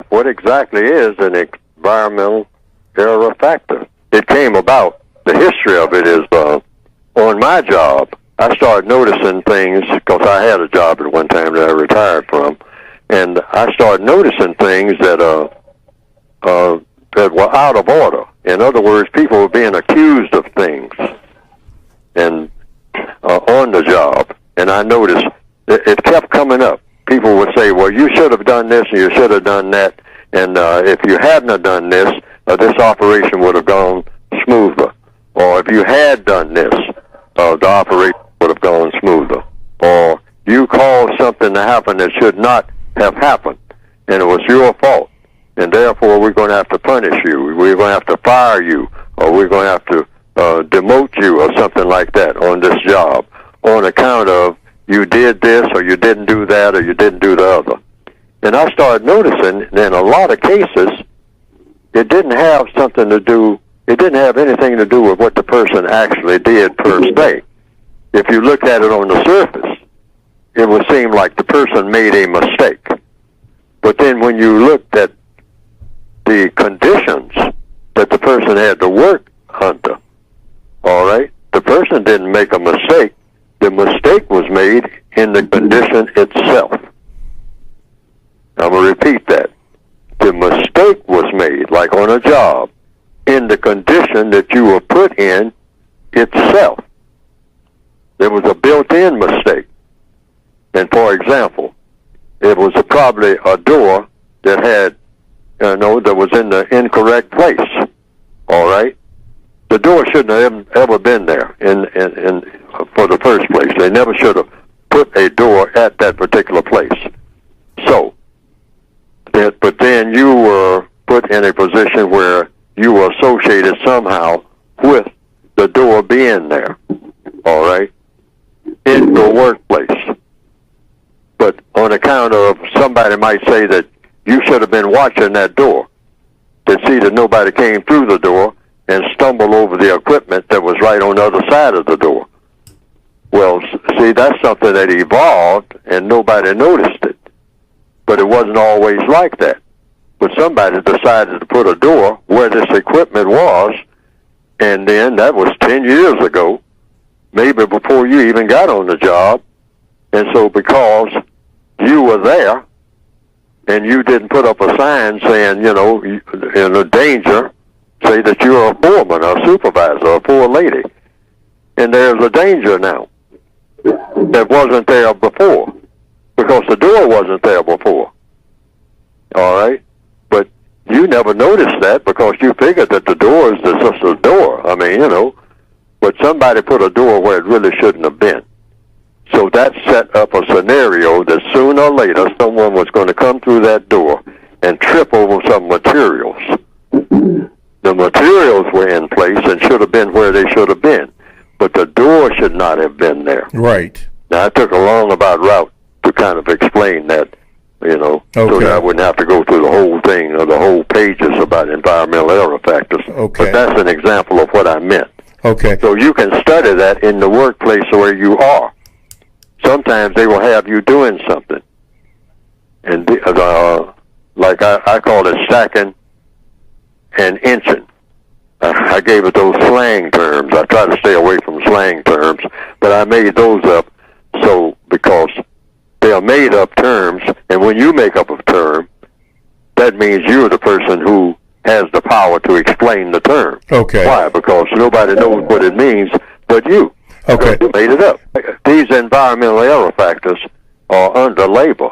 What exactly is an environmental error factor? It came about, the history of it is on my job, I started noticing things, because I had a job at one time that I retired from, and I started noticing things that were out of order. In other words, people were being accused of things and on the job, and I noticed it kept coming up. People would say, well, you should have done this and you should have done that, and if you hadn't have done this, this operation would have gone smoother. Or if you had done this, the operation would have gone smoother. Or you caused something to happen that should not have happened, and it was your fault, and therefore we're going to have to punish you. We're going to have to fire you, or we're going to have to demote you, or something like that on this job, on account of you did this, or you didn't do that, or you didn't do the other. And I started noticing that in a lot of cases, it didn't have anything to do with what the person actually did per se. If you looked at it on the surface, it would seem like the person made a mistake. But then when you looked at the conditions that the person had to work under, all right, the person didn't make a mistake. The mistake was made in the condition itself. I'm going to repeat that. The mistake was made, like on a job, in the condition that you were put in itself. There was a built-in mistake. And for example, it was probably a door that had, that was in the incorrect place. All right? The door shouldn't have ever been there for the first place. They never should have put a door at that particular place. So, but then you were put in a position where you were associated somehow with the door being there, all right, in your workplace. But on account of, somebody might say that you should have been watching that door to see that nobody came through the door and stumbled over the equipment that was right on the other side of the door. Well, see, that's something that evolved and nobody noticed it. But it wasn't always like that. But somebody decided to put a door where this equipment was, and then that was 10 years ago, maybe before you even got on the job. And so because you were there and you didn't put up a sign saying, in a danger, say that you're a foreman or a supervisor or a poor lady, and there's a danger now that wasn't there before, because the door wasn't there before. All right? But you never noticed that because you figured that the door is just a door. I mean, but somebody put a door where it really shouldn't have been. So that set up a scenario that sooner or later someone was going to come through that door and trip over some materials. The materials were in place and should have been where they should have been, but the door should not have been there. Right. Now, I took a roundabout route to kind of explain that, so that I wouldn't have to go through the whole thing or the whole pages about environmental error factors. Okay. But that's an example of what I meant. Okay. So you can study that in the workplace where you are. Sometimes they will have you doing something, and like I call it stacking and inching. I gave it those slang terms. I try to stay away from slang terms, but I made those up because they are made up terms, and when you make up a term, that means you're the person who has the power to explain the term. Okay. Why? Because nobody knows what it means but you. Okay. You made it up. These environmental error factors are under labor.